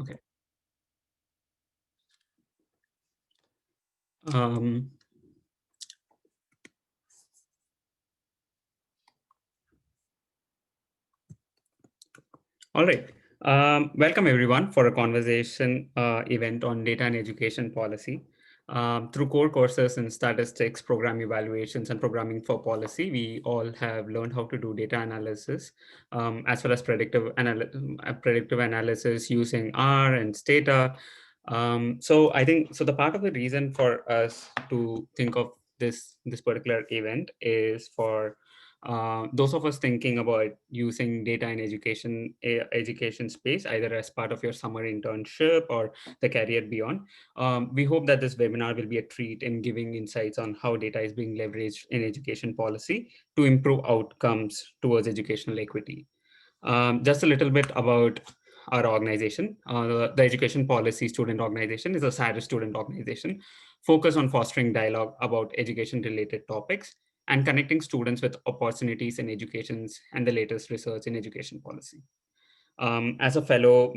Okay. Um, all right. Welcome everyone for a conversation event on data and education policy. Through core courses in statistics, program evaluations, and programming for policy, we all have learned how to do data analysis, as well as predictive analysis using R and Stata. So I think the part of the reason for us to think of this particular event is for those of us thinking about using data in education space, either as part of your summer internship or the career beyond. We hope that this webinar will be a treat in giving insights on how data is being leveraged in education policy to improve outcomes towards educational equity. Just a little bit about our organization. The Education Policy Student Organization is a SADR student organization focused on fostering dialogue about education-related topics and connecting students with opportunities in educations and the latest research in education policy. As a fellow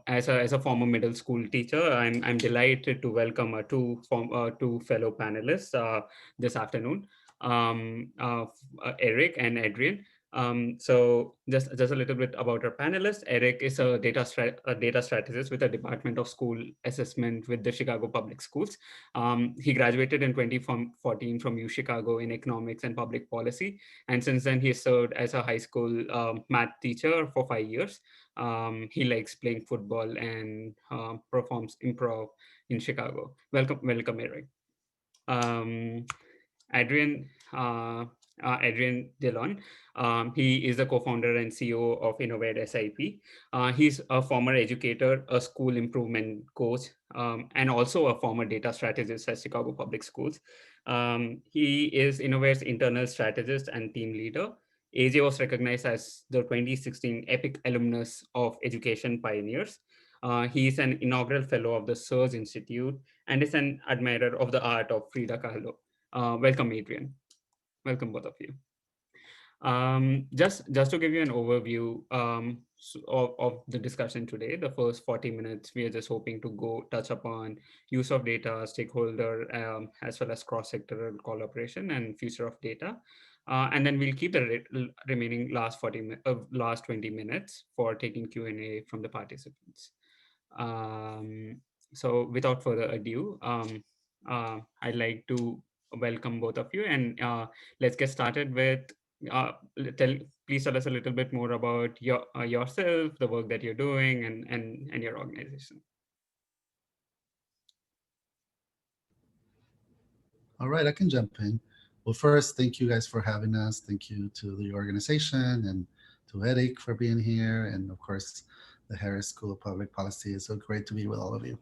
as a former middle school teacher, I'm delighted to welcome two fellow panelists this afternoon, Eric and Adrian. So just a little bit about our panelists. Eric is a data strategist with the Department of School Assessment with the Chicago Public Schools. He graduated in 2014 from U Chicago in economics and public policy, and since then he served as a high school math teacher for 5 years. He likes playing football and performs improv in Chicago. Welcome, Eric. Um, Adrian Adrian DeLeón. He is the co-founder and CEO of Innovare SIP. He's a former educator, a school improvement coach, and also a former data strategist at Chicago Public Schools. He is Innovare's internal strategist and team leader. AJ was recognized as the 2016 EPIC alumnus of Education Pioneers. He is an inaugural fellow of the SIRS Institute and is an admirer of the art of Frida Kahlo. Welcome, Adrian. Welcome, both of you. Just to give you an overview of the discussion today, the first 40 minutes, we are just hoping to touch upon use of data, stakeholder, as well as cross-sectoral collaboration and future of data. And then we'll keep the remaining last 20 minutes for taking Q&A from the participants. So without further ado, I'd like to welcome both of you, and let's get started with please tell us a little bit more about yourself, the work that you're doing, and your organization. All right, I can jump in. Well, first, thank you guys for having us. Thank you to the organization and to Eric for being here, and of course, the Harris School of Public Policy. It's so great to be with all of you.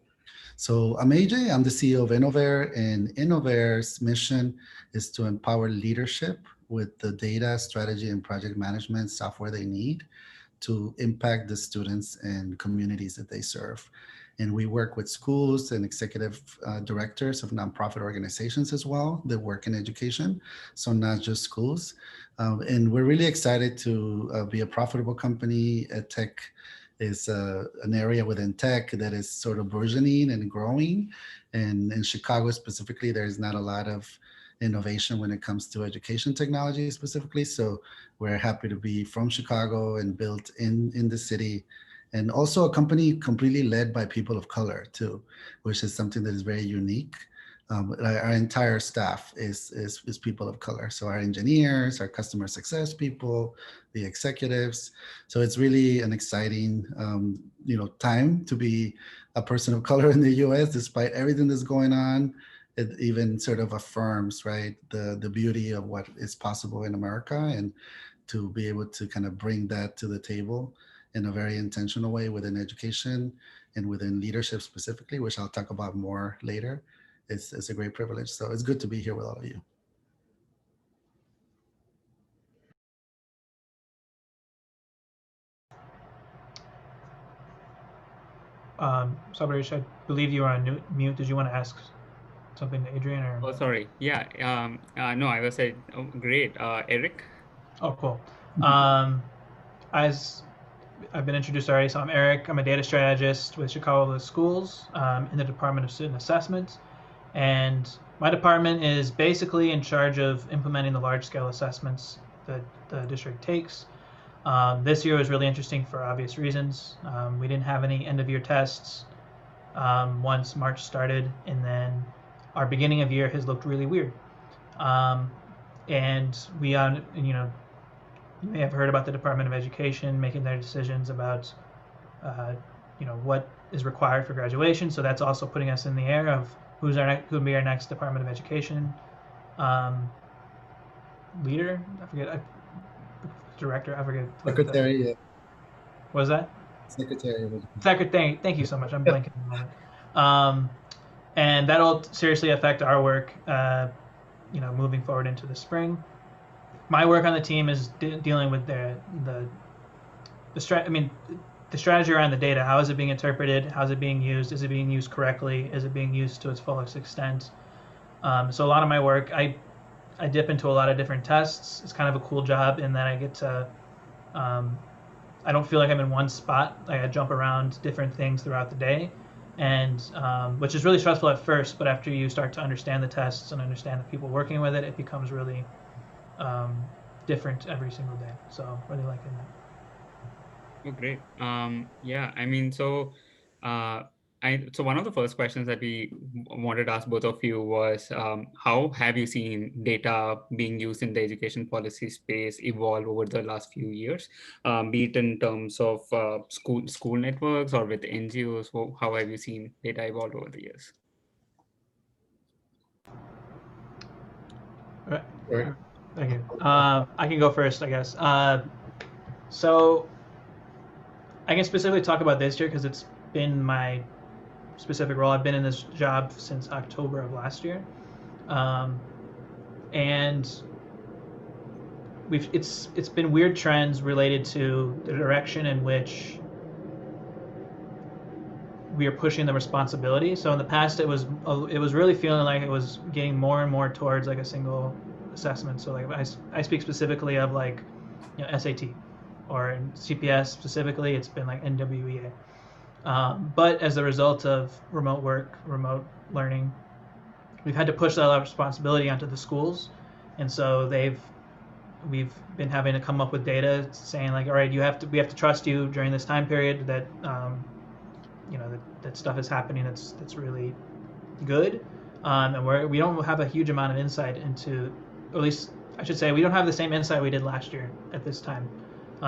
So I'm AJ, I'm the CEO of Innovare, and Innovare's mission is to empower leadership with the data, strategy, and project management software they need to impact the students and communities that they serve. And we work with schools and executive directors of nonprofit organizations as well that work in education, so not just schools. And we're really excited to be a profitable company. Tech is an area within tech that is sort of burgeoning and growing. And in Chicago specifically, there's not a lot of innovation when it comes to education technology specifically. So we're happy to be from Chicago and built in the city. And also a company completely led by people of color too, which is something that is very unique. Our entire staff is people of color. So our engineers, our customer success people, the executives. So it's really an exciting, time to be a person of color in the U.S. Despite everything that's going on. It even sort of affirms, right, the beauty of what is possible in America, and to be able to kind of bring that to the table in a very intentional way within education and within leadership specifically, which I'll talk about more later. It's a great privilege. So it's good to be here with all of you. Sabrish, I believe you are on mute. Did you want to ask something to Adrian? Or? Oh, sorry. Yeah. No, I was saying, great. Eric? Oh, cool. As I've been introduced already. So I'm Eric. I'm a data strategist with Chicago Public Schools in the Department of Student Assessment. And my department is basically in charge of implementing the large-scale assessments that the district takes. This year was really interesting for obvious reasons. We didn't have any end-of-year tests once March started, and then our beginning of year has looked really weird. And we, you may have heard about the Department of Education making their decisions about, what is required for graduation. So that's also putting us in the air of who will be our next Department of Education leader. I forget. Director. I forget. Secretary. Yeah. What was that? Secretary. Thank you so much. I'm blanking in a moment. And that'll seriously affect our work, moving forward into the spring. My work on the team is dealing with the strategy around the data. How is it being interpreted? How is it being used? Is it being used correctly? Is it being used to its fullest extent? So a lot of my work, I dip into a lot of different tests. It's kind of a cool job in that I get to, I don't feel like I'm in one spot. I jump around different things throughout the day, and which is really stressful at first, but after you start to understand the tests and understand the people working with it, it becomes really different every single day. So really liking that. Oh, great. Yeah, I mean, so so one of the first questions that we wanted to ask both of you was, how have you seen data being used in the education policy space evolve over the last few years, be it in terms of school networks or with NGOs? How have you seen data evolve over the years? Sure. Thank you. I can go first, I guess. So I can specifically talk about this year because it's been my specific role. I've been in this job since October of last year, and it's been weird trends related to the direction in which we are pushing the responsibility. So in the past, it was really feeling like it was getting more and more towards like a single assessment. So like I speak specifically of like SAT, or in CPS specifically, it's been like NWEA. But as a result of remote work, remote learning, we've had to push that responsibility onto the schools, and so we've been having to come up with data saying like, all right, we have to trust you during this time period that that stuff is happening that's really good, and we don't have a huge amount of insight into, or at least I should say, we don't have the same insight we did last year at this time.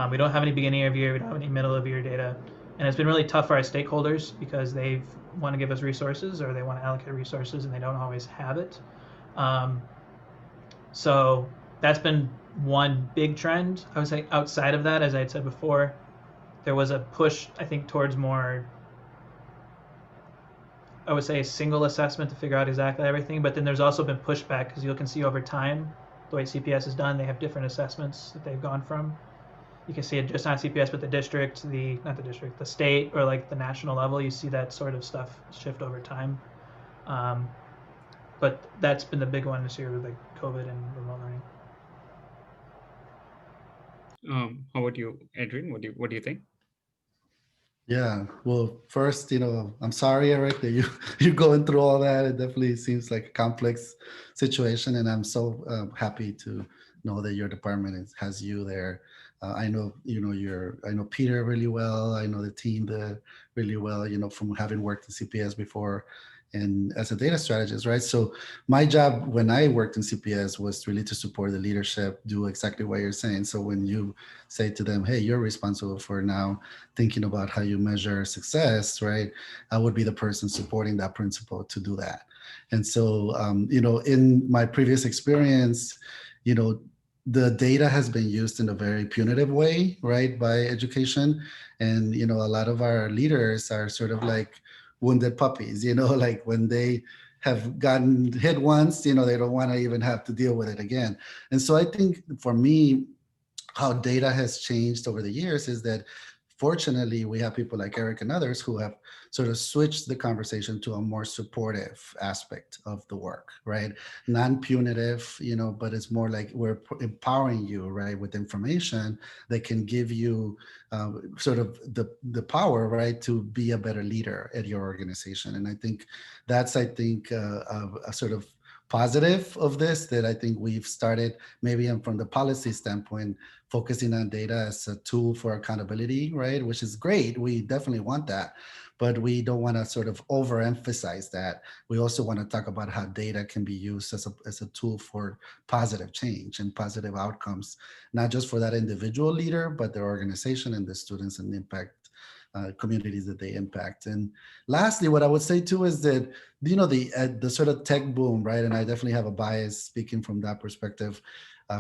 We don't have any beginning of year, we don't have any middle of year data, and it's been really tough for our stakeholders because they want to give us resources or they want to allocate resources and they don't always have it. So that's been one big trend. I would say outside of that, as I had said before, there was a push, I think, towards more, I would say, a single assessment to figure out exactly everything, but then there's also been pushback because you can see over time, the way CPS is done, they have different assessments that they've gone from. You can see it just not CPS, but the state, or like the national level, you see that sort of stuff shift over time. But that's been the big one this year with like COVID and remote learning. How about you, Adrian? What do you think? Yeah, well, first, I'm sorry, Eric, that you're going through all that. It definitely seems like a complex situation, and I'm so happy to know that your department has you there. I know, I know Peter really well. I know the team there really well, from having worked in CPS before and as a data strategist, right? So my job when I worked in CPS was really to support the leadership, do exactly what you're saying. So when you say to them, hey, you're responsible for now thinking about how you measure success, right? I would be the person supporting that principle to do that. And so, in my previous experience, the data has been used in a very punitive way, right, by education. And, a lot of our leaders are sort of like wounded puppies, like when they have gotten hit once, they don't want to even have to deal with it again. And so I think for me, how data has changed over the years is that fortunately, we have people like Eric and others who have sort of switched the conversation to a more supportive aspect of the work, right? Non-punitive, but it's more like we're empowering you, right, with information that can give you sort of the power, right, to be a better leader at your organization. And I think that's, a sort of positive of this, that I think we've started, maybe from the policy standpoint, focusing on data as a tool for accountability, right? Which is great. We definitely want that, but we don't want to sort of overemphasize that. We also want to talk about how data can be used as a tool for positive change and positive outcomes, not just for that individual leader, but their organization and the students and the impact communities that they impact. And lastly, what I would say too is that, the sort of tech boom, right? And I definitely have a bias speaking from that perspective,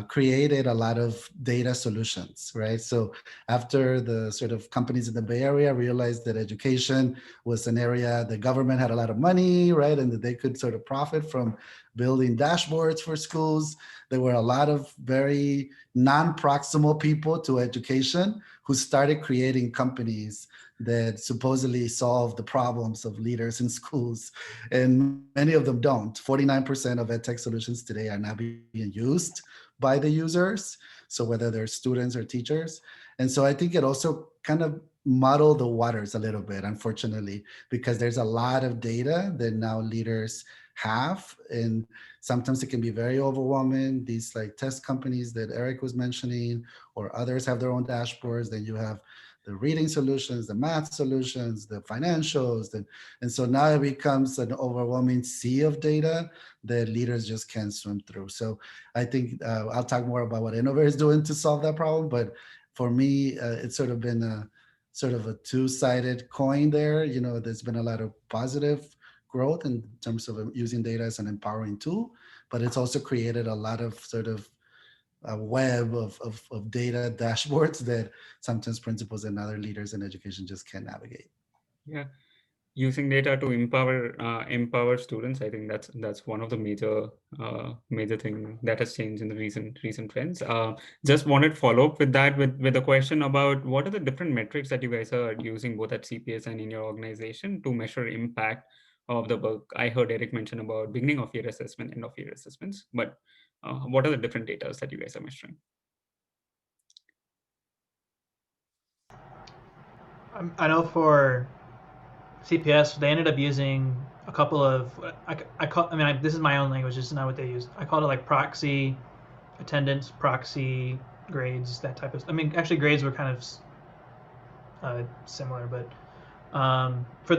created a lot of data solutions, right? So after the sort of companies in the Bay Area realized that education was an area the government had a lot of money, right? And that they could sort of profit from building dashboards for schools, there were a lot of very non-proximal people to education who started creating companies that supposedly solve the problems of leaders in schools. And many of them don't. 49% of edtech solutions today are not being used by the users. So whether they're students or teachers. And so I think it also kind of muddled the waters a little bit, unfortunately, because there's a lot of data that now leaders have. And sometimes it can be very overwhelming. These like test companies that Eric was mentioning, or others have their own dashboards. Then you have the reading solutions, the math solutions, the financials. And so now it becomes an overwhelming sea of data that leaders just can't swim through. So I think I'll talk more about what Innovare is doing to solve that problem. But for me, it's sort of been a two-sided coin there. There's been a lot of positive growth in terms of using data as an empowering tool, but it's also created a lot of sort of a web of data dashboards that sometimes principals and other leaders in education just can't navigate. Yeah, using data to empower students. I think that's one of the major thing that has changed in the recent trends. Just wanted to follow up with that with a question about what are the different metrics that you guys are using both at CPS and in your organization to measure impact of the work. I heard Eric mention about beginning of year assessment, end of year assessments, but what are the different data that you guys are measuring? I know for CPS, they ended up using a couple of, this is my own language, this is not what they use. I called it like proxy attendance, proxy grades, that type of, actually grades were kind of similar, but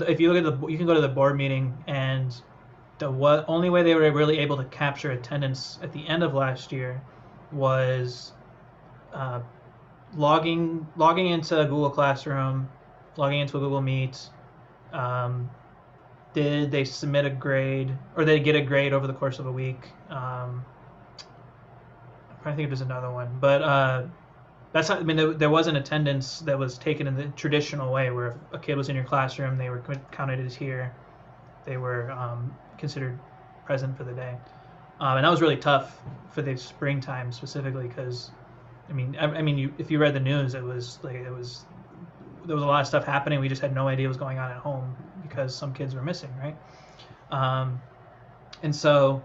if you look at you can go to the board meeting, and the only way they were really able to capture attendance at the end of last year was logging into Google Classroom, logging into a Google Meet. Did they submit a grade, or they get a grade over the course of a week? I'm trying to think if there's another one, but that's how, there was an attendance that was taken in the traditional way, where if a kid was in your classroom, they were counted as here, they were considered present for the day, and that was really tough for the springtime specifically, because if you read the news, there was a lot of stuff happening. We just had no idea what was going on at home because some kids were missing, right? And so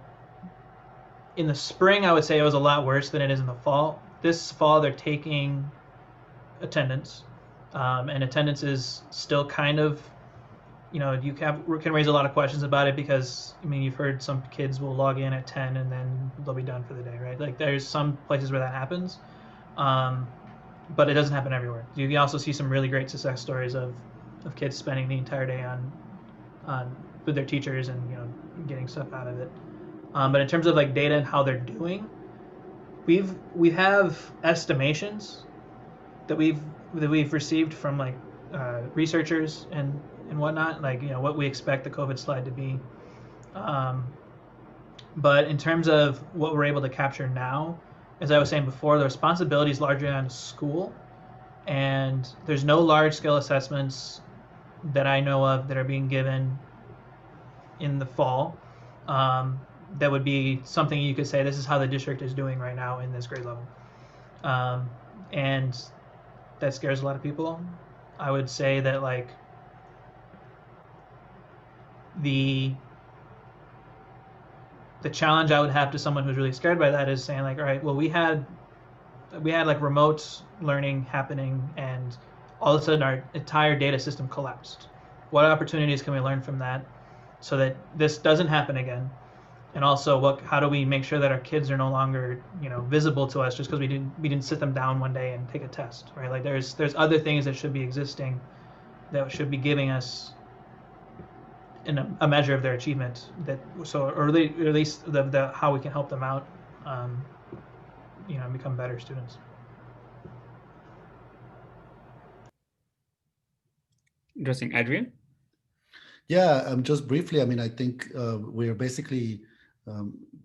in the spring, I would say it was a lot worse than it is in the fall. This fall, they're taking attendance, and attendance is still kind of, you can raise a lot of questions about it, because you've heard some kids will log in at 10 and then they'll be done for the day, right? Like there's some places where that happens, but it doesn't happen everywhere. You can also see some really great success stories of kids spending the entire day on with their teachers and getting stuff out of it. But in terms of like data and how they're doing, we have estimations that we've received from like researchers and whatnot, like what we expect the COVID slide to be. But in terms of what we're able to capture now, as I was saying before, the responsibility is largely on school, and there's no large-scale assessments that I know of that are being given in the fall. That would be something you could say, this is how the district is doing right now in this grade level. And that scares a lot of people. I would say that like the challenge I would have to someone who's really scared by that is saying like, all right, well, we had like remote learning happening, and all of a sudden our entire data system collapsed. What opportunities can we learn from that so that this doesn't happen again? And also, how do we make sure that our kids are no longer, visible to us just because we didn't sit them down one day and take a test, right? Like there's other things that should be existing that should be giving us a measure of their achievement, or at least the how we can help them out, become better students. Interesting. Adrian? Yeah, just briefly, I mean, I think we're basically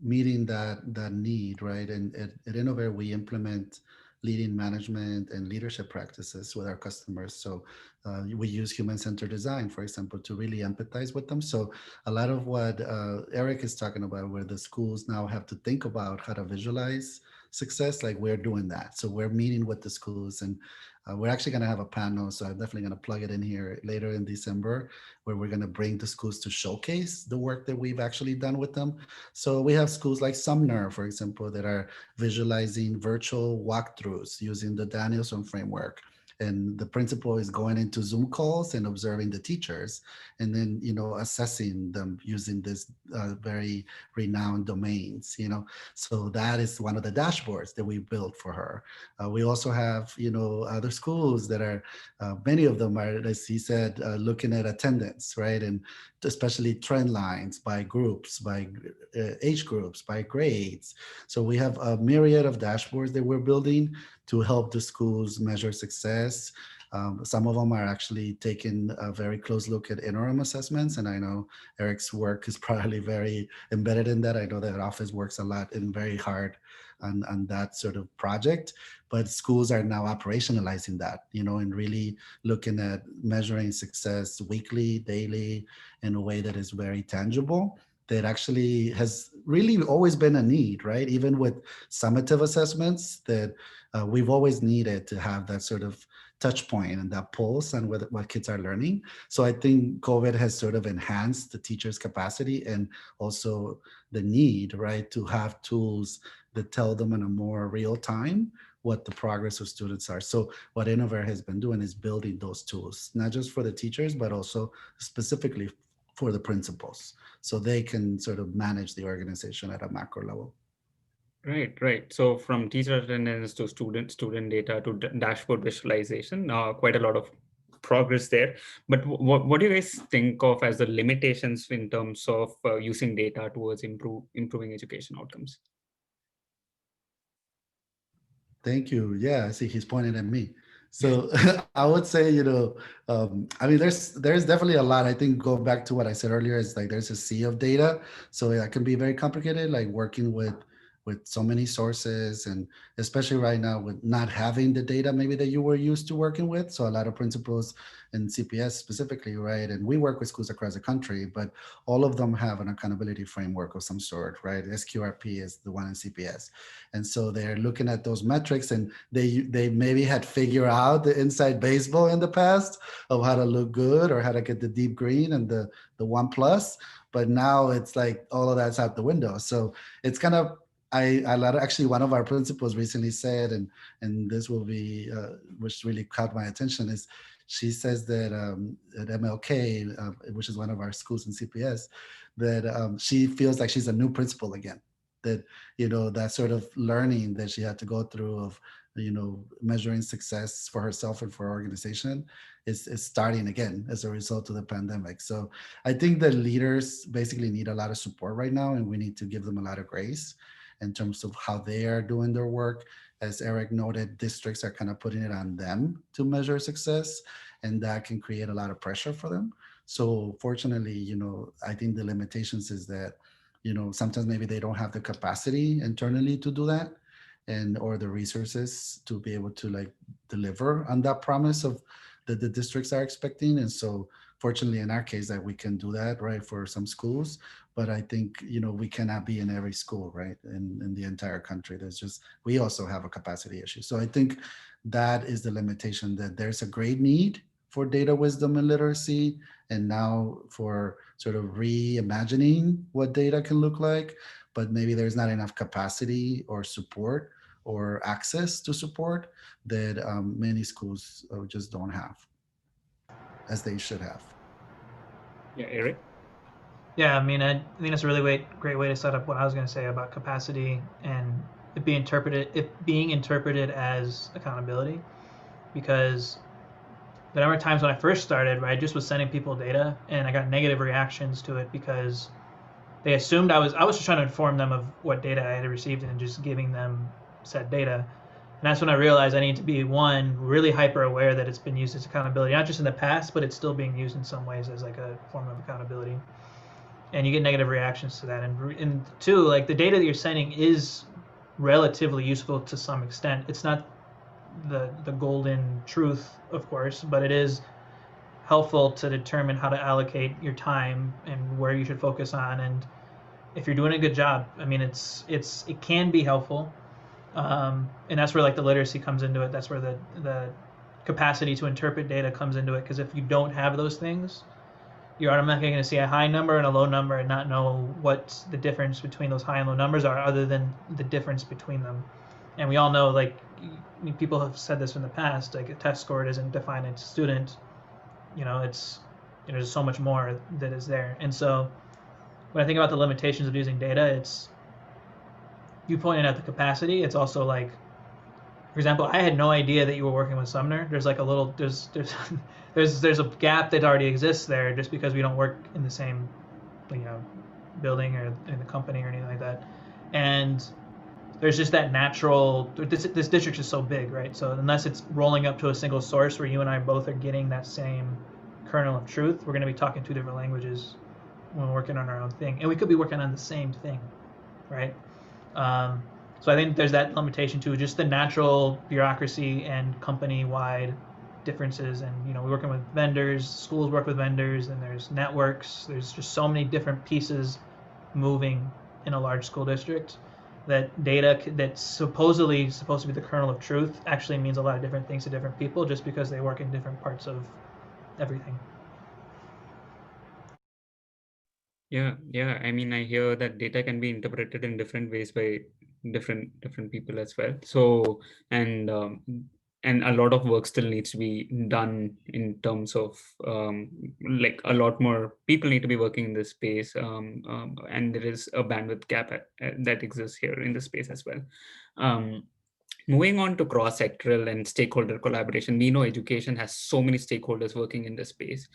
meeting that need, right? And at Innovare, we implement leading management and leadership practices with our customers. So we use human-centered design, for example, to really empathize with them. So a lot of what Eric is talking about, where the schools now have to think about how to visualize success, like we're doing that. So we're meeting with the schools, and we're actually going to have a panel. So I'm definitely going to plug it in here later in December, where we're going to bring the schools to showcase the work that we've actually done with them. So we have schools like Sumner, for example, that are visualizing virtual walkthroughs using the Danielson framework. And the principal is going into Zoom calls and observing the teachers, and then assessing them using this very renowned domains. So that is one of the dashboards that we built for her. We also have other schools that are many of them are, as he said, looking at attendance, right, and especially trend lines by groups, by age groups, by grades. So we have a myriad of dashboards that we're building to help the schools measure success. Some of them are actually taking a very close look at interim assessments. And I know Eric's work is probably very embedded in that. I know that office works a lot and very hard on that sort of project, but schools are now operationalizing that, and really looking at measuring success weekly, daily, in a way that is very tangible. That actually has really always been a need, right? Even with summative assessments, that we've always needed to have that sort of touch point and that pulse on what kids are learning. So I think COVID has sort of enhanced the teacher's capacity and also the need, right, to have tools that tell them in a more real time what the progress of students are. So what Innovare has been doing is building those tools, not just for the teachers, but also specifically for the principals, so they can sort of manage the organization at a macro level. Right. So from teacher attendance to student data to dashboard visualization, quite a lot of progress there. But what do you guys think of as the limitations in terms of using data towards improving education outcomes? Thank you. Yeah, I see he's pointing at me. So I would say, I mean, there's definitely a lot. I think going back to what I said earlier, is like there's a sea of data, so that can be very complicated. Like working with so many sources, and especially right now with not having the data maybe that you were used to working with. So a lot of principals in CPS specifically, right? And we work with schools across the country, but all of them have an accountability framework of some sort, right? SQRP is the one in CPS. And so they're looking at those metrics, and they maybe had figured out the inside baseball in the past of how to look good or how to get the deep green and the 1+, but now it's like all of that's out the window. So it's kind of, actually one of our principals recently said, and this will be which really caught my attention, is she says that at MLK, which is one of our schools in CPS, that she feels like she's a new principal again. That that sort of learning that she had to go through of measuring success for herself and for her organization is starting again as a result of the pandemic. So I think that leaders basically need a lot of support right now, and we need to give them a lot of grace in terms of how they are doing their work. As Eric noted, districts are kind of putting it on them to measure success, and that can create a lot of pressure for them. So fortunately, I think the limitations is that sometimes maybe they don't have the capacity internally to do that, or the resources to be able to like deliver on that promise of that the districts are expecting. And so fortunately in our case that we can do that, right, for some schools. But I think we cannot be in every school, right, in the entire country. We also have a capacity issue. So I think that is the limitation, that there's a great need for data wisdom and literacy, and now for sort of reimagining what data can look like, but maybe there's not enough capacity or support or access to support that many schools just don't have as they should have. Yeah, Eric? Yeah, I mean, I think that's a really great way to set up what I was going to say about capacity and it being interpreted as accountability, because the number of times when I first started, right, I just was sending people data and I got negative reactions to it because they assumed I was just trying to inform them of what data I had received and just giving them said data. And that's when I realized I need to be, one, really hyper aware that it's been used as accountability, not just in the past, but it's still being used in some ways as like a form of accountability. And you get negative reactions to that. And two, like the data that you're sending is relatively useful to some extent. It's not the golden truth, of course, but it is helpful to determine how to allocate your time and where you should focus on. And if you're doing a good job, I mean, it can be helpful. And that's where like the literacy comes into it. That's where the capacity to interpret data comes into it. Because if you don't have those things, you're automatically going to see a high number and a low number and not know what the difference between those high and low numbers are other than the difference between them. And we all know, like, people have said this in the past, like a test score isn't defined as student. There's so much more that is there. And so when I think about the limitations of using data, it's, you pointed out the capacity. It's also like, for example, I had no idea that you were working with Sumner. There's like a little, there's there's a gap that already exists there just because we don't work in the same, building or in the company or anything like that. And there's just that natural, this district is so big, right? So unless it's rolling up to a single source where you and I both are getting that same kernel of truth, we're going to be talking two different languages when we're working on our own thing. And we could be working on the same thing, right? So I think there's that limitation too, just the natural bureaucracy and company-wide differences. And we're working with vendors, schools work with vendors, and there's networks. There's just so many different pieces moving in a large school district that data that's supposedly supposed to be the kernel of truth actually means a lot of different things to different people just because they work in different parts of everything. Yeah. I mean, I hear that data can be interpreted in different ways by different people as well. So, and a lot of work still needs to be done in terms of like a lot more people need to be working in this space, and there is a bandwidth gap that exists here in the space as well. Moving on to cross-sectoral and stakeholder collaboration, we know education has so many stakeholders working in this space.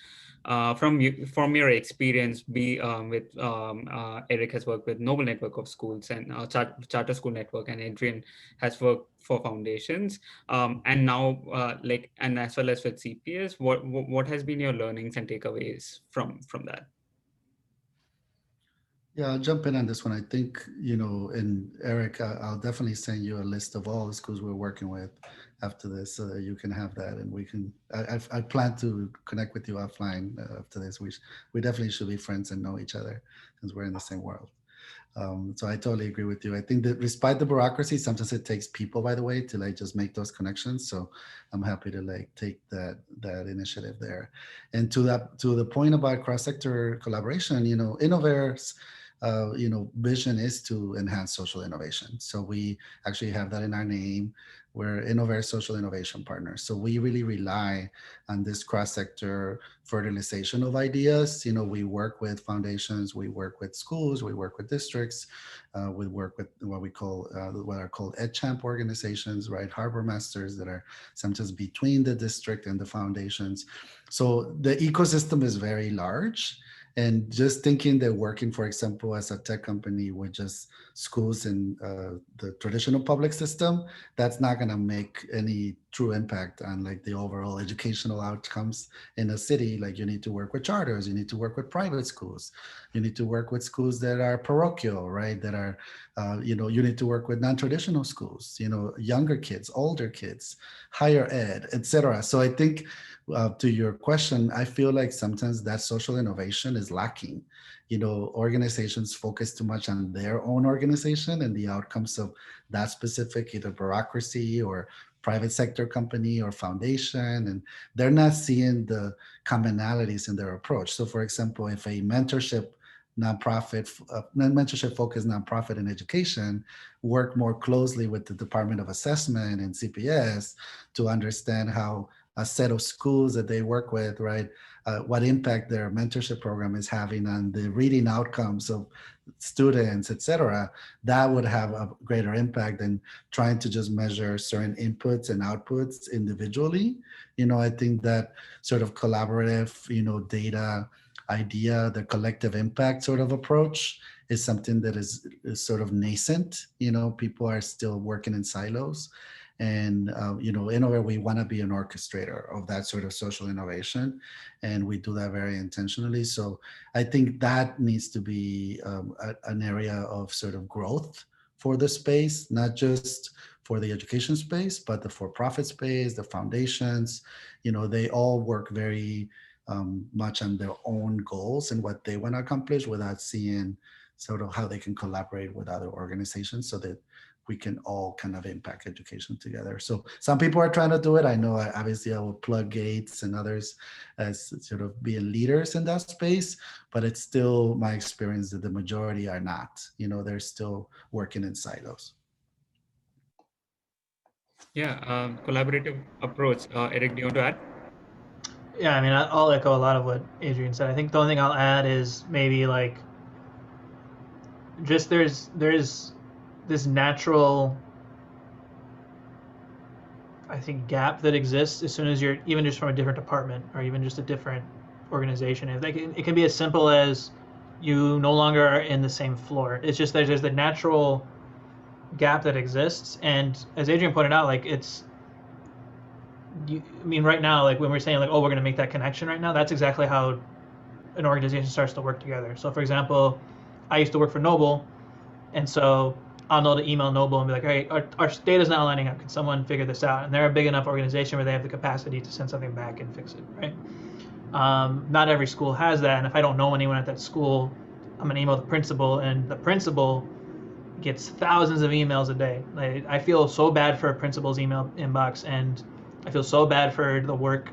From your experience, Eric has worked with Noble Network of Schools and Charter School Network, and Adrian has worked for foundations, and now and as well as with CPS. What has been your learnings and takeaways from that? Yeah, I'll jump in on this one. I think, and Eric, I'll definitely send you a list of all the schools we're working with after this so that you can have that. And we can, I plan to connect with you offline after this. We definitely should be friends and know each other since we're in the same world. So I totally agree with you. I think that despite the bureaucracy, sometimes it takes people, by the way, to just make those connections. So I'm happy to take that initiative there. And to the point about cross-sector collaboration, Innovare's vision is to enhance social innovation. So we actually have that in our name. We're Innovare Social Innovation Partners. So we really rely on this cross-sector fertilization of ideas. We work with foundations, we work with schools, we work with districts, we work with what are called EdChamp organizations, right? Harbor masters that are sometimes between the district and the foundations. So the ecosystem is very large. And just thinking that working, for example, as a tech company with just schools in the traditional public system, that's not going to make any true impact on the overall educational outcomes in a city. You need to work with charters, you need to work with private schools, you need to work with schools that are parochial, right? That are, you need to work with non-traditional schools, younger kids, older kids, higher ed, etc. So I think to your question, I feel like sometimes that social innovation is lacking. Organizations focus too much on their own organization and the outcomes of that specific either bureaucracy or private sector company or foundation, and they're not seeing the commonalities in their approach. So for example, if a mentorship focused nonprofit in education work more closely with the Department of Assessment and CPS to understand how a set of schools that they work with, right, what impact their mentorship program is having on the reading outcomes of students, etc., that would have a greater impact than trying to just measure certain inputs and outputs individually. I think that sort of collaborative, data idea, the collective impact sort of approach is something that is sort of nascent. People are still working in silos. And, in a way, we want to be an orchestrator of that sort of social innovation. And we do that very intentionally. So I think that needs to be an area of sort of growth for the space, not just for the education space, but the for-profit space, the foundations. They all work very much on their own goals and what they want to accomplish without seeing sort of how they can collaborate with other organizations so that we can all kind of impact education together. So some people are trying to do it. I know, obviously I will plug Gates and others as sort of being leaders in that space, but it's still my experience that the majority are not. They're still working in silos. Yeah, collaborative approach. Eric, do you want to add? Yeah, I mean, I'll echo a lot of what Adrian said. I think the only thing I'll add is maybe like just there's this natural, I think, gap that exists as soon as you're even just from a different department or even just a different organization. It can be as simple as you no longer are in the same floor. It's just there's the natural gap that exists, and as Adrian pointed out, like I mean, right now, like when we're saying like, oh, we're going to make that connection right now, that's exactly how an organization starts to work together. So for example, I used to work for Noble, and so I'll know to email Noble and be like, hey, our data's not lining up. Can someone figure this out? And they're a big enough organization where they have the capacity to send something back and fix it, right? Not every school has that, and if I don't know anyone at that school, I'm going to email the principal, and the principal gets thousands of emails a day. Like, I feel so bad for a principal's email inbox, and I feel so bad for the work,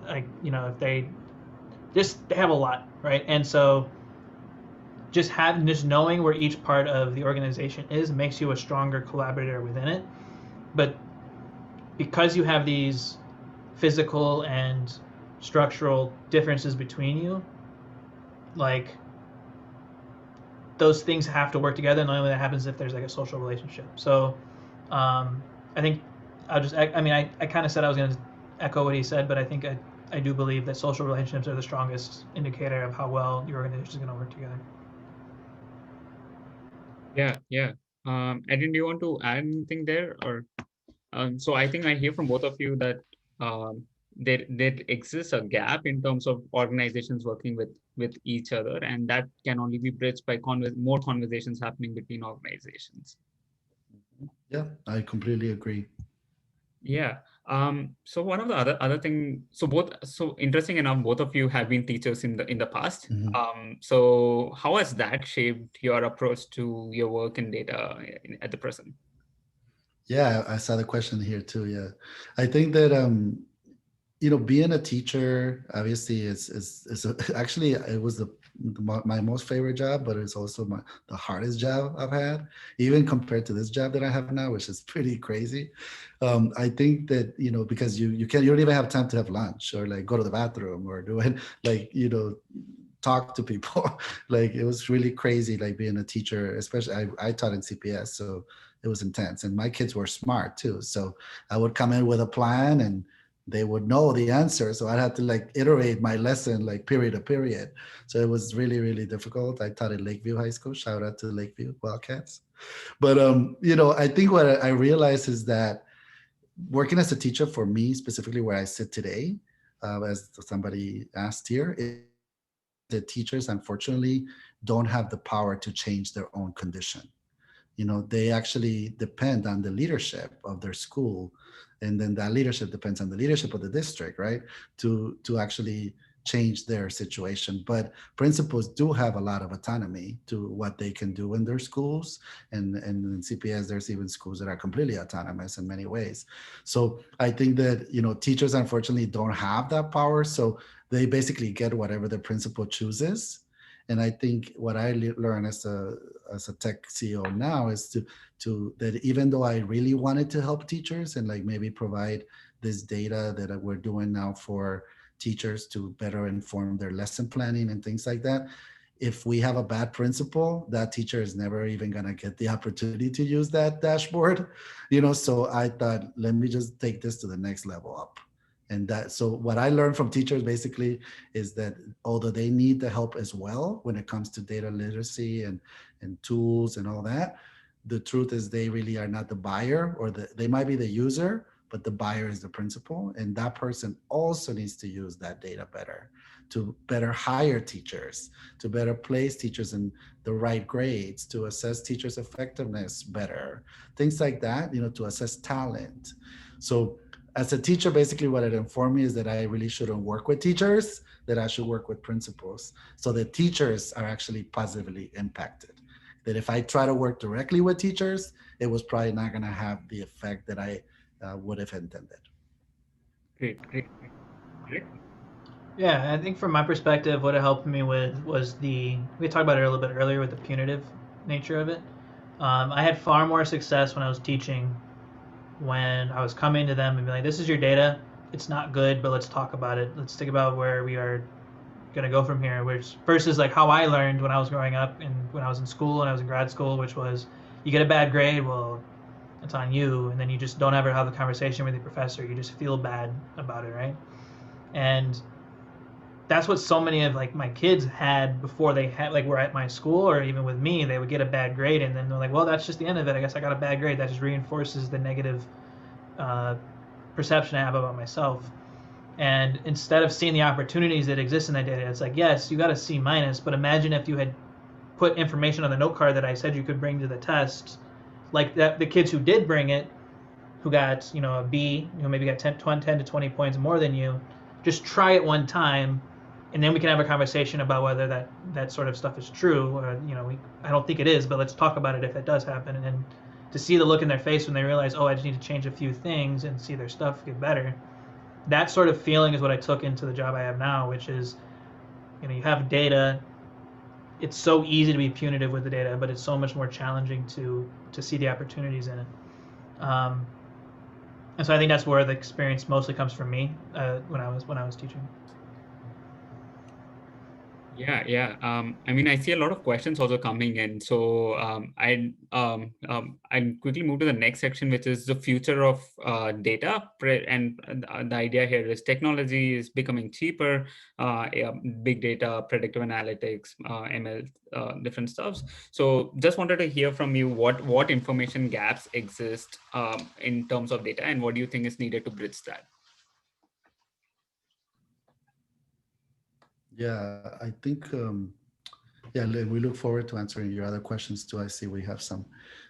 like, if they have a lot, right? And so just knowing where each part of the organization is makes you a stronger collaborator within it. But because you have these physical and structural differences between you, like, those things have to work together, and only that happens if there's like a social relationship. So I think I kind of said I was going to echo what he said, but I think I do believe that social relationships are the strongest indicator of how well your organization is going to work together. Yeah. Adrian, do you want to add anything there? Or so I think I hear from both of you that there exists a gap in terms of organizations working with each other, and that can only be bridged by more conversations happening between organizations. Yeah, I completely agree. Yeah. So one of the other thing, so interesting enough, both of you have been teachers in the past. Mm-hmm. So how has that shaped your approach to your work in data at the present? Yeah, I saw the question here too. Yeah, I think that being a teacher obviously is actually it was my most favorite job, but it's also the hardest job I've had, even compared to this job that I have now, which is pretty crazy. I think that because you don't even have time to have lunch or like go to the bathroom or do it like talk to people. Like it was really crazy, like being a teacher, especially I taught in CPS, so it was intense, and my kids were smart too. So I would come in with a plan and they would know the answer. So I'd have to like iterate my lesson like period to period. So it was really, really difficult. I taught at Lakeview High School. Shout out to Lakeview Wildcats. But I think what I realized is that working as a teacher for me, specifically where I sit today, as somebody asked here, the teachers unfortunately don't have the power to change their own condition. They actually depend on the leadership of their school, and then that leadership depends on the leadership of the district, right? To actually change their situation. But principals do have a lot of autonomy to what they can do in their schools. And in CPS, there's even schools that are completely autonomous in many ways. So I think that, teachers unfortunately don't have that power. So they basically get whatever the principal chooses. And I think what I learned as a tech CEO now is to that even though I really wanted to help teachers and like maybe provide this data that we're doing now for teachers to better inform their lesson planning and things like that, if we have a bad principal, that teacher is never even going to get the opportunity to use that dashboard, so I thought, let me just take this to the next level up. And so what I learned from teachers basically is that although they need the help as well when it comes to data literacy and tools and all that, the truth is they really are not the buyer, or they might be the user, but the buyer is the principal. And that person also needs to use that data better, to better hire teachers, to better place teachers in the right grades, to assess teachers' effectiveness better, things like that, to assess talent. So as a teacher, basically what it informed me is that I really shouldn't work with teachers, that I should work with principals. So the teachers are actually positively impacted. That if I try to work directly with teachers, it was probably not going to have the effect that I would have intended. Great. Yeah, I think from my perspective, what it helped me with was we talked about it a little bit earlier with the punitive nature of it. I had far more success when I was teaching, when I was coming to them and be like, this is your data. It's not good, but let's talk about it. Let's think about where we are going to go from here, which versus like how I learned when I was growing up and when I was in school and I was in grad school, which was you get a bad grade, well, it's on you. And then you just don't ever have the conversation with the professor. You just feel bad about it, right? And that's what so many of like my kids had before they had like were at my school, or even with me, they would get a bad grade and then they're like, well, that's just the end of it. I guess I got a bad grade. That just reinforces the negative perception I have about myself. And instead of seeing the opportunities that exist in that data, it's like, yes, you got a C minus, but imagine if you had put information on the note card that I said you could bring to the test, like that the kids who did bring it, who got a B, maybe got 10 to 20 points more than you, just try it one time, and then we can have a conversation about whether that sort of stuff is true. Or, I don't think it is, but let's talk about it if it does happen. And to see the look in their face when they realize, oh, I just need to change a few things and see their stuff get better. That sort of feeling is what I took into the job I have now, which is, you have data. It's so easy to be punitive with the data, but it's so much more challenging to see the opportunities in it. And so I think that's where the experience mostly comes from me when I was teaching. Yeah. I mean, I see a lot of questions also coming in. So I'll quickly move to the next section, which is the future of data. And the idea here is technology is becoming cheaper, big data, predictive analytics, ML, different stuffs. So just wanted to hear from you what information gaps exist in terms of data, and what do you think is needed to bridge that? Yeah, I think, we look forward to answering your other questions too. I see we have some,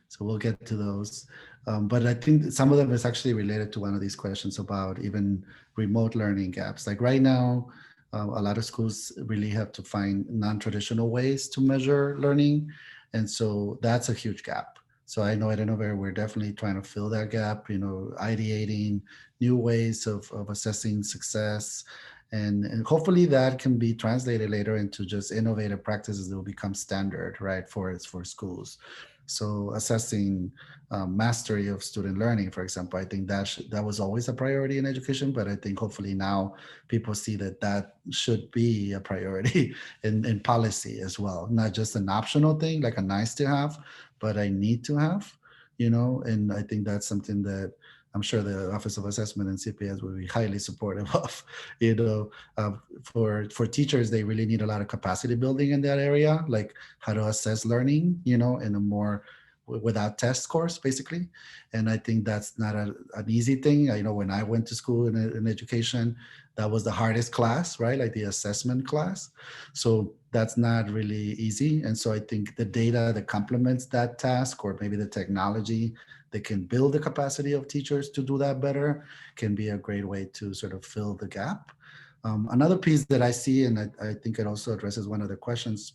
so we'll get to those. But I think some of them is actually related to one of these questions about even remote learning gaps. Like right now, a lot of schools really have to find non-traditional ways to measure learning. And so that's a huge gap. So I know at Innovare, we're definitely trying to fill that gap, ideating new ways of assessing success. And hopefully that can be translated later into just innovative practices that will become standard, right, for schools. So assessing mastery of student learning, for example, I think that was always a priority in education, but I think hopefully now people see that should be a priority in policy as well, not just an optional thing, like a nice to have, but I need to have, and I think that's something that I'm sure the Office of Assessment and CPS will be highly supportive of. For teachers, they really need a lot of capacity building in that area, like how to assess learning, in a more without test scores, basically. And I think that's not an easy thing. I know when I went to school in education, that was the hardest class, right? Like the assessment class. So that's not really easy. And so I think the data that complements that task, or maybe the technology that can build the capacity of teachers to do that better, can be a great way to sort of fill the gap. Another piece that I see, and I think it also addresses one of the questions,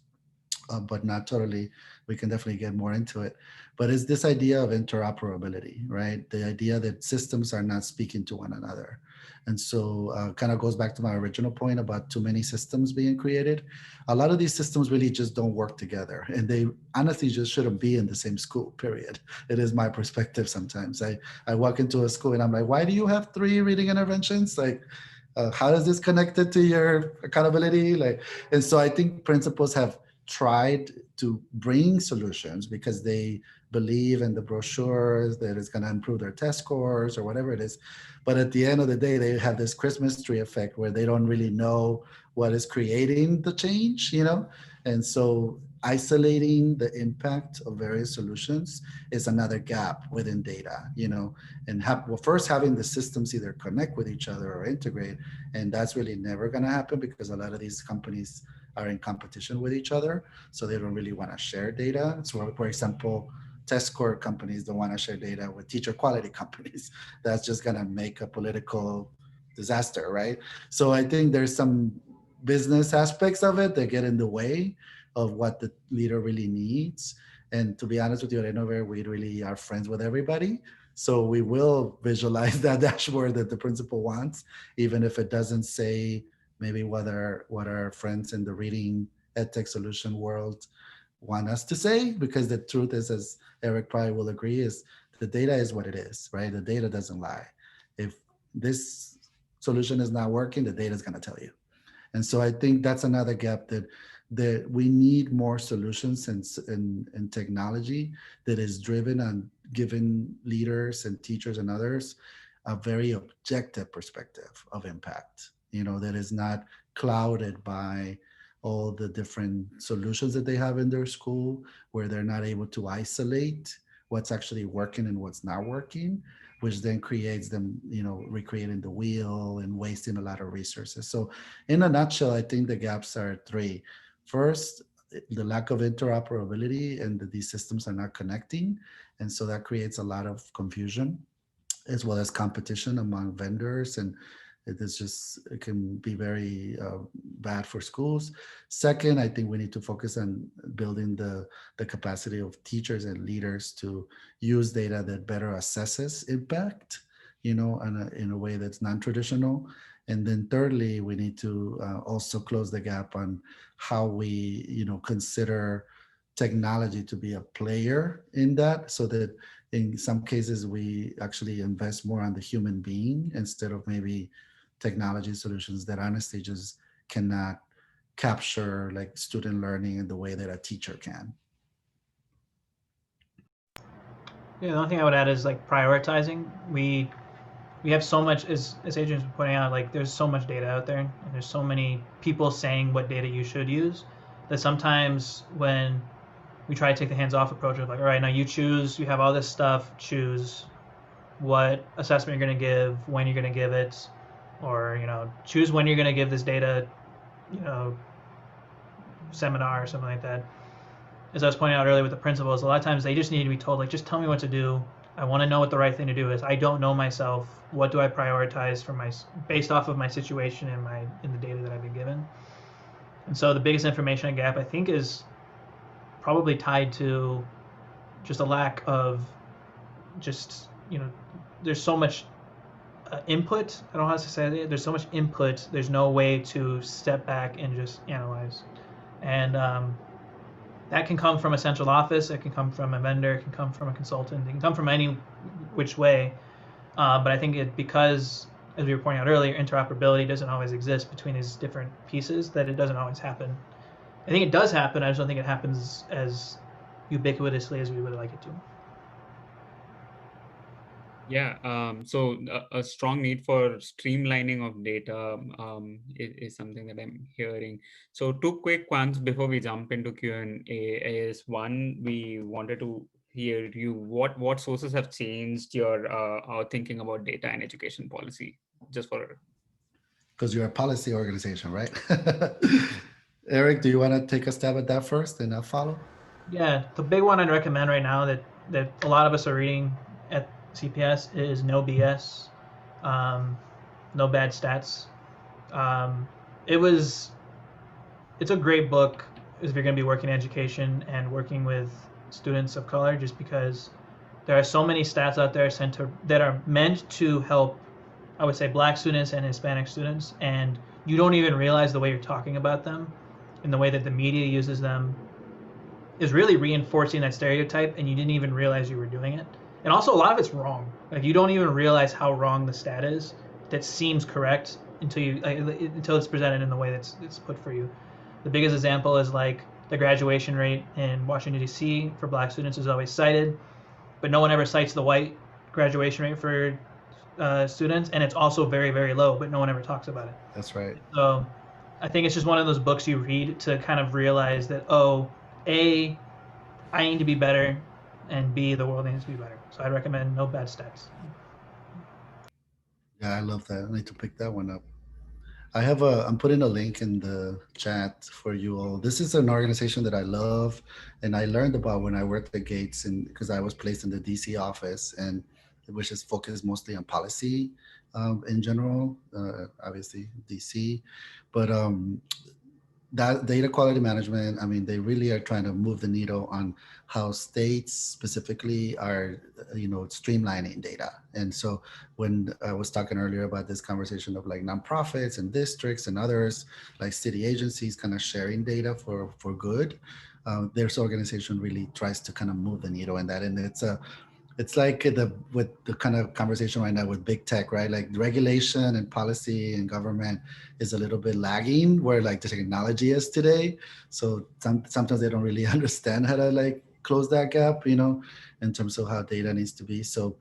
but not totally, we can definitely get more into it, but it's this idea of interoperability, right? The idea that systems are not speaking to one another. And so kind of goes back to my original point about too many systems being created. A lot of these systems really just don't work together, and they honestly just shouldn't be in the same school, period. It is my perspective sometimes. I walk into a school and I'm like, why do you have 3 reading interventions? Like, how is this connected to your accountability? Like, and so I think principals have tried to bring solutions because they believe in the brochures that it's going to improve their test scores or whatever it is. But at the end of the day, they have this Christmas tree effect where they don't really know what is creating the change, you know? And so isolating the impact of various solutions is another gap within data, you know, and first having the systems either connect with each other or integrate. And that's really never going to happen because a lot of these companies are in competition with each other. So they don't really want to share data. So for example, test score companies don't want to share data with teacher quality companies. That's just going to make a political disaster, right? So I think there's some business aspects of it that get in the way of what the leader really needs. And to be honest with you, at Innovare, we really are friends with everybody. So we will visualize that dashboard that the principal wants, even if it doesn't say maybe what our friends in the reading edtech solution world want us to say, because the truth is, as Eric probably will agree, is the data is what it is, right? The data doesn't lie. If this solution is not working, the data is going to tell you. And so I think that's another gap, that we need more solutions and technology that is driven on giving leaders and teachers and others a very objective perspective of impact, you know, that is not clouded by all the different solutions that they have in their school, where they're not able to isolate what's actually working and what's not working, which then creates them, you know, recreating the wheel and wasting a lot of resources. So in a nutshell, I think the gaps are 3. First, the lack of interoperability and that these systems are not connecting. And so that creates a lot of confusion, as well as competition among vendors. And it can be very bad for schools. Second, I think we need to focus on building the capacity of teachers and leaders to use data that better assesses impact, you know, in a way that's non-traditional. And then thirdly, we need to also close the gap on how we, you know, consider technology to be a player in that, so that in some cases we actually invest more on the human being instead of maybe technology solutions that honestly just cannot capture like student learning in the way that a teacher can. Yeah, the only thing I would add is like prioritizing. We have so much, as Adrian's pointing out, like there's so much data out there, and there's so many people saying what data you should use, that sometimes when we try to take the hands-off approach of like, all right, now you choose, you have all this stuff, choose what assessment you're going to give, when you're going to give it, or, you know, choose when you're going to give this data, you know, seminar or something like that. As I was pointing out earlier with the principals, a lot of times they just need to be told, like, just tell me what to do. I want to know what the right thing to do is. I don't know myself. What do I prioritize for based off of my situation and in the data that I've been given? And so the biggest information gap, I think, is probably tied to just a lack of just, you know, there's so much input. I don't know how to say it. There's so much input. There's no way to step back and just analyze. And that can come from a central office. It can come from a vendor. It can come from a consultant. It can come from any which way. But I think because, as we were pointing out earlier, interoperability doesn't always exist between these different pieces, that it doesn't always happen. I think it does happen. I just don't think it happens as ubiquitously as we would like it to. Yeah, so a strong need for streamlining of data is something that I'm hearing. So 2 quick ones before we jump into Q&A is, one, we wanted to hear you what sources have changed your thinking about data and education policy, just for. Because you're a policy organization, right? Eric, do you want to take a stab at that first and I'll follow? Yeah, the big one I'd recommend right now that a lot of us are reading at CPS is No BS, No Bad Stats. It's a great book if you're going to be working in education and working with students of color, just because there are so many stats out there that are meant to help, I would say, Black students and Hispanic students, and you don't even realize the way you're talking about them and the way that the media uses them is really reinforcing that stereotype, and you didn't even realize you were doing it. And also, a lot of it's wrong. Like, you don't even realize how wrong the stat is that seems correct until it's presented in the way that's it's put for you. The biggest example is like the graduation rate in Washington D.C. for Black students is always cited, but no one ever cites the white graduation rate for students, and it's also very, very low, but no one ever talks about it. That's right. So I think it's just one of those books you read to kind of realize that, oh, A, I need to be better, and B, the world needs to be better. So I'd recommend No Bad Stats. Yeah, I love that. I need to pick that one up. I'm putting a link in the chat for you all. This is an organization that I love and I learned about when I worked at Gates, and because I was placed in the DC office, and which is focused mostly on policy in general, obviously DC, but that data quality management, I mean, they really are trying to move the needle on how states specifically are, streamlining data. And so when I was talking earlier about this conversation of like nonprofits and districts and others, like city agencies kind of sharing data for good, this organization really tries to kind of move the needle in that. And it's like with the kind of conversation right now with big tech, right? Like regulation and policy and government is a little bit lagging where like the technology is today. So sometimes they don't really understand how to like close that gap, in terms of how data needs to be. So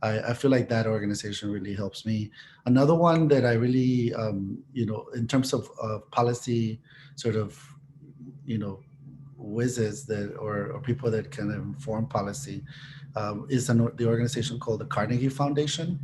I feel like that organization really helps me. Another one that I really, in terms of policy sort of, whizzes that or people that can inform policy, is the organization called the Carnegie Foundation.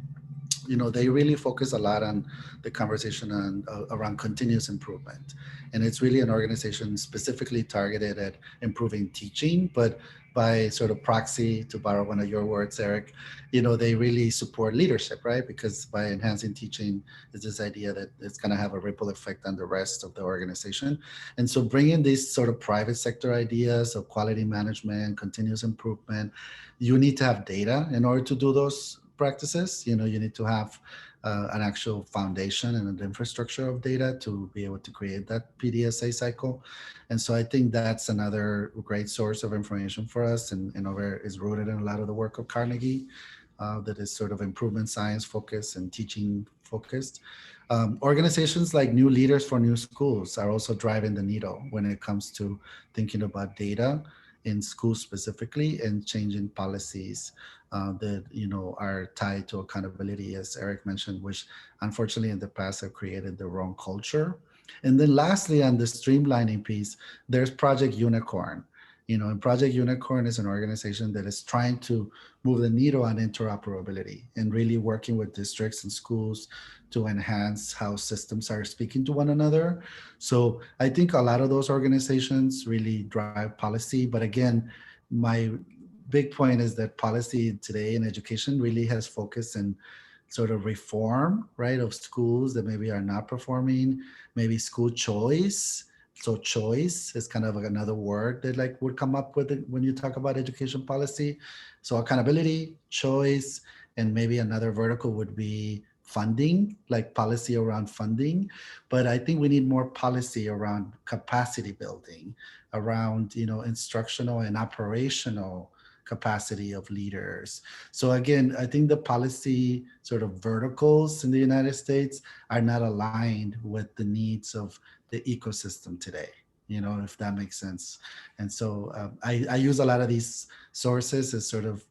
They really focus a lot on the conversation around continuous improvement. And it's really an organization specifically targeted at improving teaching, but by sort of proxy, to borrow one of your words, Eric, they really support leadership, right? Because by enhancing teaching is this idea that it's going to have a ripple effect on the rest of the organization. And so bringing these sort of private sector ideas of quality management, continuous improvement, you need to have data in order to do those practices. You need to have an actual foundation and an infrastructure of data to be able to create that PDSA cycle. And so I think that's another great source of information for us, and Innovare is rooted in a lot of the work of Carnegie, that is sort of improvement science focused and teaching focused. Organizations like New Leaders for New Schools are also driving the needle when it comes to thinking about data in schools specifically and changing policies that are tied to accountability, as Eric mentioned, which unfortunately in the past have created the wrong culture. And then lastly, on the streamlining piece, there's Project Unicorn. And Project Unicorn is an organization that is trying to move the needle on interoperability and really working with districts and schools to enhance how systems are speaking to one another. So I think a lot of those organizations really drive policy. But again, my big point is that policy today in education really has focused in sort of reform, right, of schools that maybe are not performing, maybe school choice. So choice is kind of another word that like would come up with it when you talk about education policy. So accountability, choice, and maybe another vertical would be funding, like policy around funding. But I think we need more policy around capacity building, around, instructional and operational capacity of leaders. So again, I think the policy sort of verticals in the United States are not aligned with the needs of the ecosystem today, if that makes sense. And so I use a lot of these sources as sort of,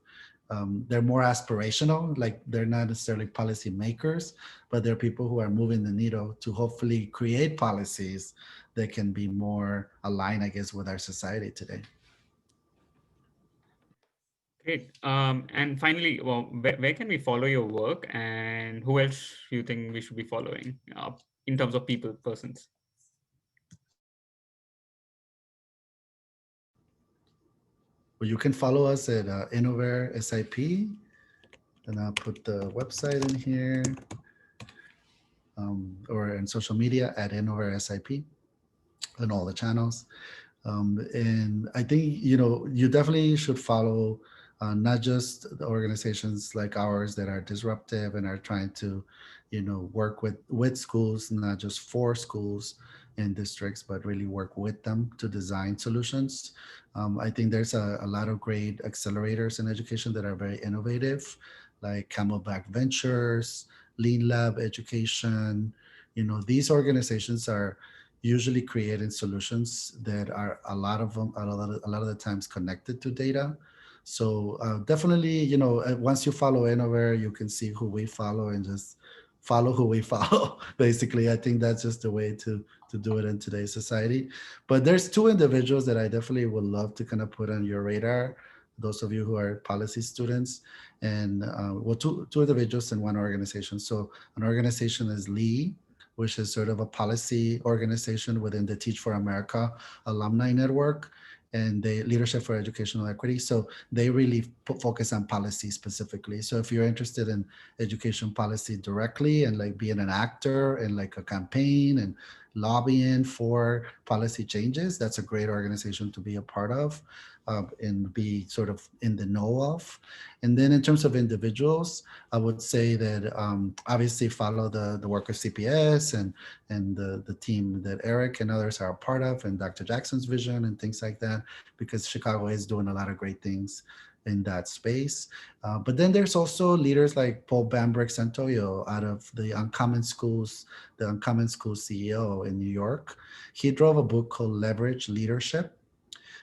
they're more aspirational, like they're not necessarily policy makers, but they're people who are moving the needle to hopefully create policies that can be more aligned, I guess, with our society today. Great. And finally, well, where can we follow your work, and who else you think we should be following in terms of people, persons? Well, you can follow us at Innovare SIP, and I'll put the website in here. or in social media at Innovare SIP on all the channels. And I think, you definitely should follow not just the organizations like ours that are disruptive and are trying to, work with schools, not just for schools and districts, but really work with them to design solutions. I think there's a lot of great accelerators in education that are very innovative, like Camelback Ventures, Lean Lab Education. These organizations are usually creating solutions that are a lot of them, a lot of the times connected to data. So definitely, once you follow Innovare, you can see who we follow and just follow who we follow. Basically, I think that's just the way to do it in today's society. But there's two individuals that I definitely would love to kind of put on your radar. Those of you who are policy students, and well, two individuals in one organization. So an organization is Lee, which is sort of a policy organization within the Teach for America alumni network, and the Leadership for Educational Equity. So they really focus on policy specifically. So if you're interested in education policy directly and like being an actor in like a campaign and lobbying for policy changes, that's a great organization to be a part of and be sort of in the know of. And then in terms of individuals, I would say that obviously follow the work of CPS and the team that Eric and others are a part of, and Dr. Jackson's vision and things like that, because Chicago is doing a lot of great things in that space. But then there's also leaders like Paul Bambrick Santoyo out of the Uncommon Schools, the Uncommon Schools CEO in New York. He drove a book called Leverage Leadership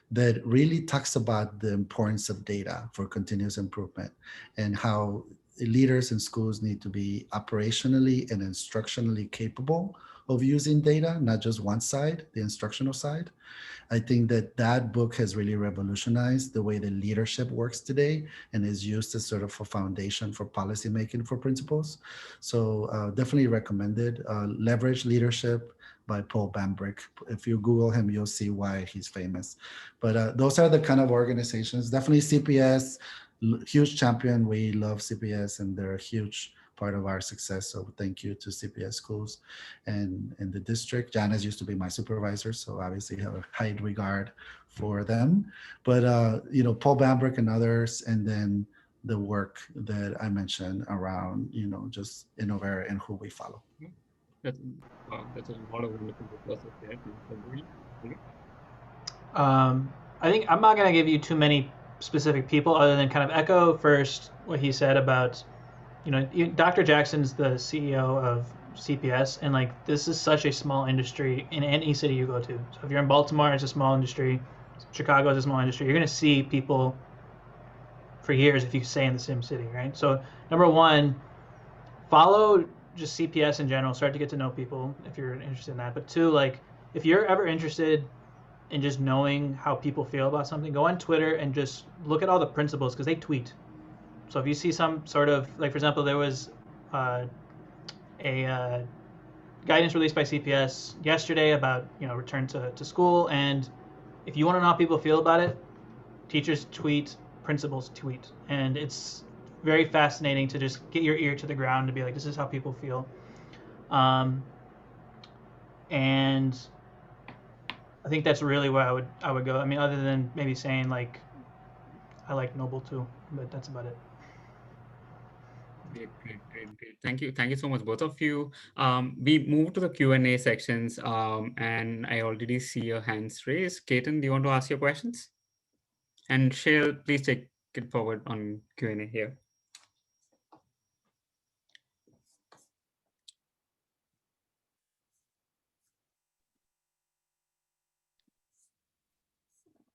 that really talks about the importance of data for continuous improvement and how leaders in schools need to be operationally and instructionally capable of using data, not just one side, the instructional side. I think that book has really revolutionized the way the leadership works today and is used as sort of a foundation for policymaking for principals. So definitely recommended. Leverage Leadership by Paul Bambrick. If you Google him, you'll see why he's famous. But those are the kind of organizations. Definitely CPS, huge champion. We love CPS and they're a huge part of our success. So thank you to CPS schools and in the district. Janice used to be my supervisor, so obviously have a high regard for them. But Paul Bambrick and others, and then the work that I mentioned around, just Innovare and who we follow. That's a lot of wonderful resources there. I think I'm not going to give you too many specific people other than kind of echo first what he said about, Dr. Jackson's the CEO of CPS, and like this is such a small industry in any city you go to. So if you're in Baltimore, it's a small industry. Chicago is a small industry. You're going to see people for years if you stay in the same city, right? So number one, follow just CPS in general. Start to get to know people if you're interested in that. But two, like if you're ever interested in just knowing how people feel about something, go on Twitter and just look at all the principals because they tweet. So if you see some sort of, like for example, there was a guidance released by CPS yesterday about return to school, and if you want to know how people feel about it, teachers tweet, principals tweet, and it's very fascinating to just get your ear to the ground to be like, this is how people feel. And I think that's really where I would go. I mean, other than maybe saying like I like Noble too, but that's about it. Great. Thank you so much, both of you. We move to the Q&A sections, and I already see your hands raised. Keaton, do you want to ask your questions? And Shale, please take it forward on Q&A here.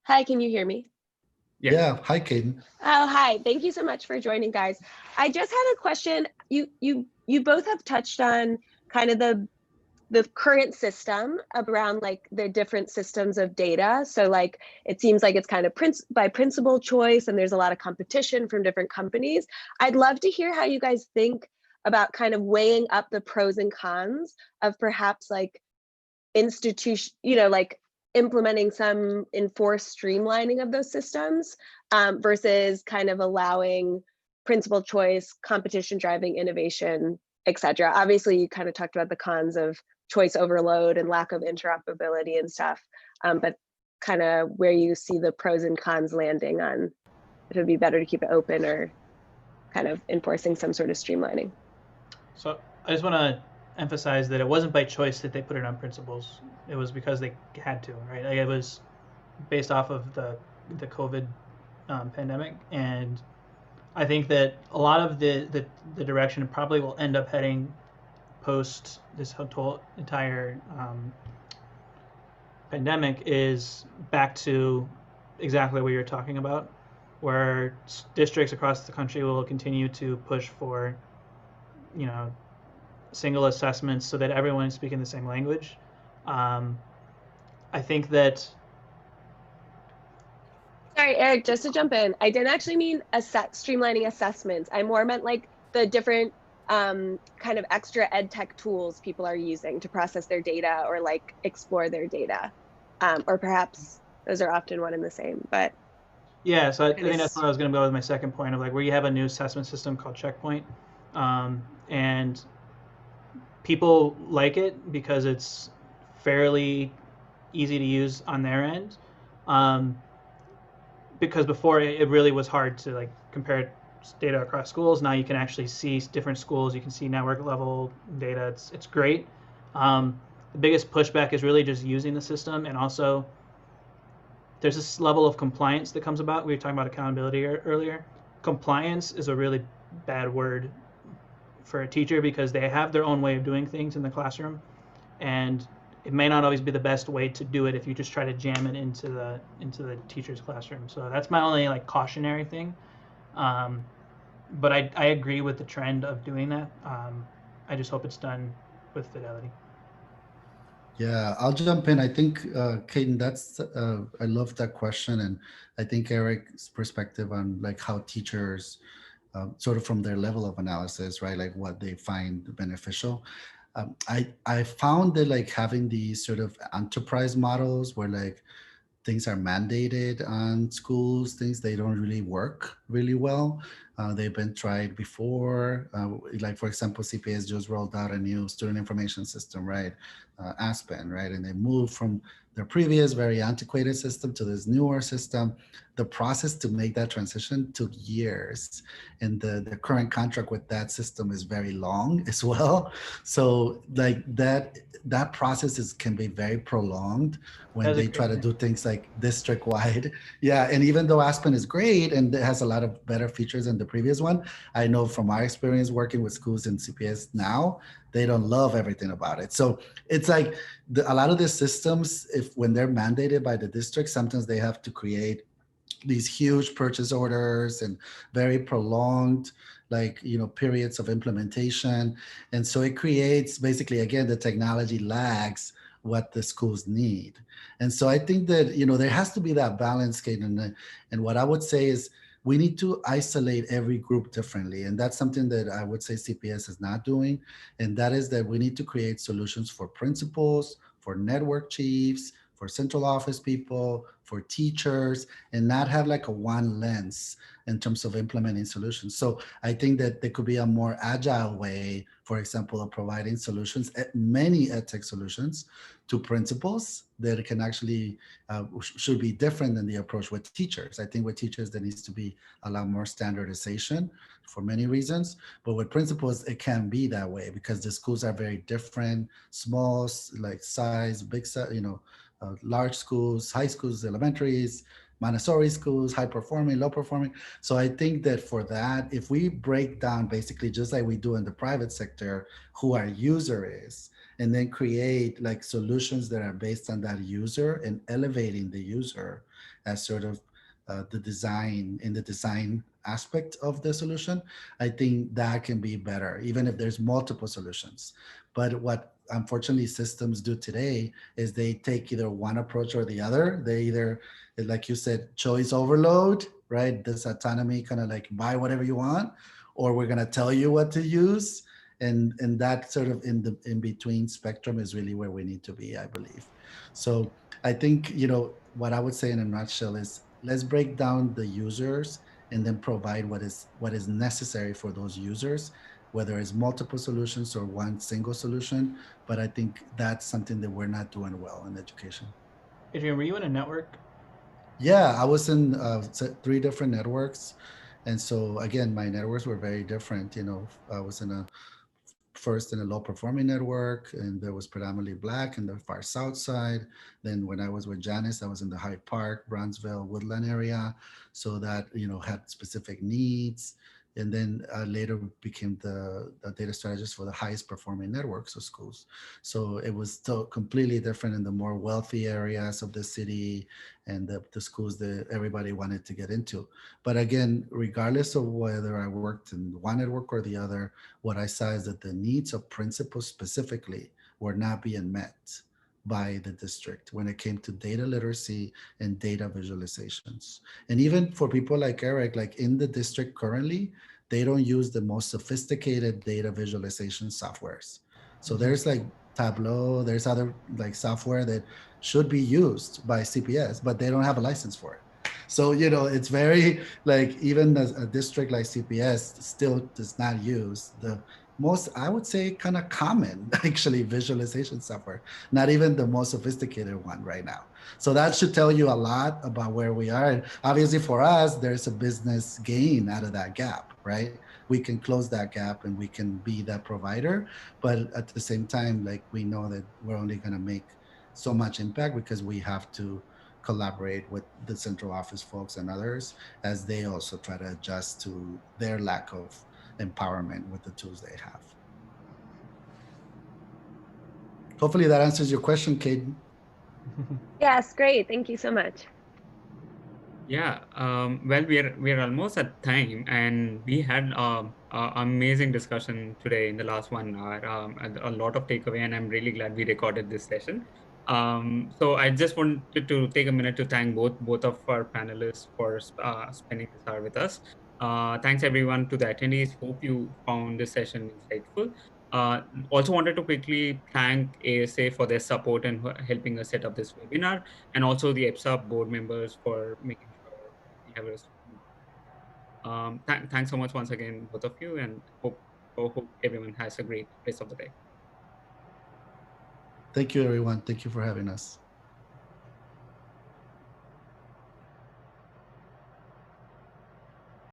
Hi, can you hear me? Yeah. Hi, Caden. Oh, hi. Thank you so much for joining, guys. I just had a question. You both have touched on kind of the current system around like the different systems of data. So like it seems like it's kind of by principal choice, and there's a lot of competition from different companies. I'd love to hear how you guys think about kind of weighing up the pros and cons of perhaps like institution, like implementing some enforced streamlining of those systems versus kind of allowing principal choice, competition driving innovation etc. Obviously, you kind of talked about the cons of choice overload and lack of interoperability and stuff, but kind of where you see the pros and cons landing on if it would be better to keep it open or kind of enforcing some sort of streamlining. So I just want to emphasize that it wasn't by choice that they put it on principles. It was because they had to, right? Like, it was based off of the COVID pandemic, and I think that a lot of the direction probably will end up heading post this whole entire pandemic is back to exactly what you're talking about, where districts across the country will continue to push for, you know, single assessments so that everyone is speaking the same language. I think that. Sorry, Eric, just to jump in, I didn't actually mean streamlining assessments. I more meant like the different kind of extra ed tech tools people are using to process their data or like explore their data. Or perhaps those are often one and the same, but. Yeah, so I think that's where I was going to go with my second point of like where you have a new assessment system called Checkpoint, and people like it because it's fairly easy to use on their end. Because before it really was hard to like compare data across schools. Now you can actually see different schools. You can see network level data. It's great. The biggest pushback is really just using the system, and also there's this level of compliance that comes about. We were talking about accountability earlier. Compliance is a really bad word for a teacher because they have their own way of doing things in the classroom, and it may not always be the best way to do it if you just try to jam it into the teacher's classroom. So that's my only like cautionary thing. But I agree with the trend of doing that. I just hope it's done with fidelity. Yeah, I'll jump in. I think, Caden, that's I love that question, and I think Eric's perspective on like how teachers, sort of from their level of analysis, right, like what they find beneficial. I found that like having these sort of enterprise models where like things are mandated on schools, things they don't really work really well. They've been tried before. Like for example, CPS just rolled out a new student information system, right? Aspen, right? And they moved from their previous very antiquated system to this newer system. The process to make that transition took years, and the current contract with that system is very long as well. So like that process can be very prolonged when they try to do things like district wide. Yeah, and even though Aspen is great and it has a lot of better features than the previous one, I know from my experience working with schools in CPS now, they don't love everything about it. So it's like a lot of the systems, if when they're mandated by the district, sometimes they have to create these huge purchase orders and very prolonged periods of implementation. And so it creates basically, again, the technology lags what the schools need. And so I think that, there has to be that balance, Kate. And what I would say is we need to isolate every group differently. And that's something that I would say CPS is not doing. And that is that we need to create solutions for principals, for network chiefs, for central office people, for teachers, and not have like a one lens in terms of implementing solutions. So I think that there could be a more agile way, for example, of providing solutions, many edtech solutions to principals that can actually should be different than the approach with teachers. I think with teachers, there needs to be a lot more standardization for many reasons, but with principals, it can be that way because the schools are very different, small, like size, big size, large schools, high schools, elementaries, Montessori schools, high performing, low performing. So I think that for that, if we break down basically just like we do in the private sector, who our user is, and then create like solutions that are based on that user and elevating the user as sort of the design aspect of the solution, I think that can be better, even if there's multiple solutions. But what unfortunately systems do today is they take either one approach or the other. They either, like you said, choice overload, right? This autonomy, kind of like buy whatever you want, or we're going to tell you what to use. And that sort of in between spectrum is really where we need to be, I believe. So I think, what I would say in a nutshell is let's break down the users and then provide what is necessary for those users whether it's multiple solutions or one single solution. But I think that's something that we're not doing well in education. Adrian, were you in a network? Yeah, I was in 3 different networks. And so again, my networks were very different. I was first in a low performing network, and there was predominantly Black in the far south side. Then when I was with Janice, I was in the Hyde Park, Bronzeville, Woodland area. So that, had specific needs. And then later became the data strategist for the highest performing networks of schools. So it was still completely different in the more wealthy areas of the city and the schools that everybody wanted to get into. But again, regardless of whether I worked in one network or the other, what I saw is that the needs of principals specifically were not being met by the district when it came to data literacy and data visualizations. And even for people like Eric, like in the district currently, they don't use the most sophisticated data visualization softwares. So there's like Tableau, there's other like software that should be used by CPS, but they don't have a license for it. So, it's very like even a district like CPS still does not use the most, I would say, kind of common actually visualization software, not even the most sophisticated one right now. So that should tell you a lot about where we are. And obviously for us, there's a business gain out of that gap, right? We can close that gap and we can be that provider. But at the same time, like we know that we're only going to make so much impact because we have to collaborate with the central office folks and others as they also try to adjust to their lack of empowerment with the tools they have. Hopefully that answers your question, Caden. Yes, great. Thank you so much. Yeah, well, we're almost at time, and we had a amazing discussion today in the last 1 hour. And a lot of takeaway, and I'm really glad we recorded this session. So I just wanted to take a minute to thank both of our panelists for spending this hour with us. Thanks everyone to the attendees. Hope you found this session insightful. Uh, Also wanted to quickly thank ASA for their support and helping us set up this webinar, and also the EPSA board members for making sure we have a smooth. Thanks so much once again, both of you, and hope everyone has a great rest of the day. Thank you, everyone. Thank you for having us.